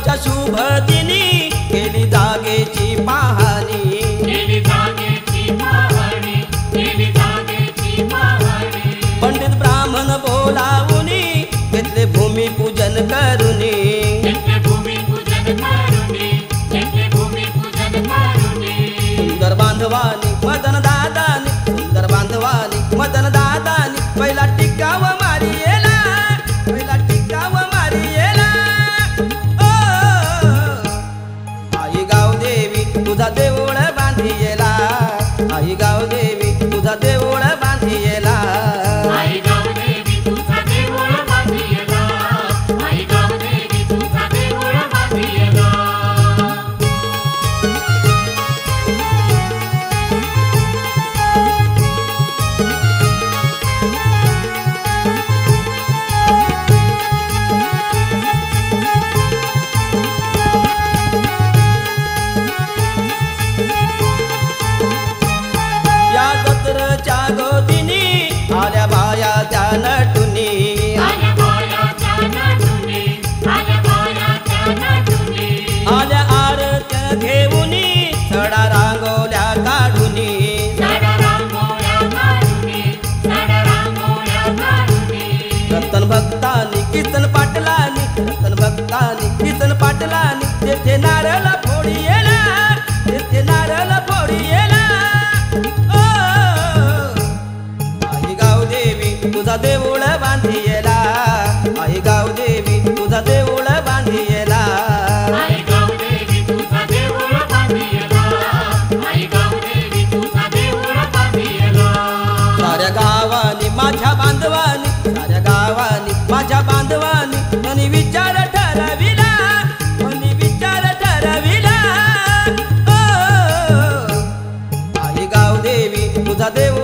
आजच्या शुभ दिनी केली जागेची पाहणी, केली जागेची पाहणी, केली जागेची पाहणी. पंडित ब्राह्मण बोलावुनी घेतले भूमिपूजन करुनी, घेतले भूमिपूजन करुनी, घेतले भूमिपूजन करुनी. सुंदर बांधवानी मदन दादानी, सुंदर बांधवानी मदन दादानी पहिला टिकाव मारियेला, पहिला टिकाव मारियेला. ओ आई गावदेवी तुझा देऊळ बांधियेला, आई गावदेवी तुझा देऊळ बांधियेला. आई गावदेवी तुझा देऊळ बांधियेला, आई गावदेवी तुझा देऊळ बांधियेला. या जत्रच्या गोदीनी आल्या बाया त्या नटुनी, आल्या बाया त्या नटुनी, आल्या बाया त्या नटुनी. आल्या आरत्या घेऊनी सडा रांगोल्या काढुनी, सडा रांगोळ्या काढुनी, सडा रांगोळ्या काढुनी. रतन भक्तानी कीर्तन पाटलानी, रतन भक्तानी कीर्तन पाटलानी तेथे नारळ फोडियेला, तेथे नारळ फोडियेला. ओ आई गावदेवी तुझा देऊळ बांधियेला, आई गावदेवी तुझा देऊळ बांधियेला. आई गावदेवी तुझा देऊळ बांधियेला, आई गावदेवी तुझा देऊळ बांधियेला. साऱ्या गावानी माझ्या बांधवानी, साऱ्या गावानी माझ्या बांधवानी मनी विचार ठरविला, मनी विचार ठरविला. ओ आई गावदेवी तुझा देऊळ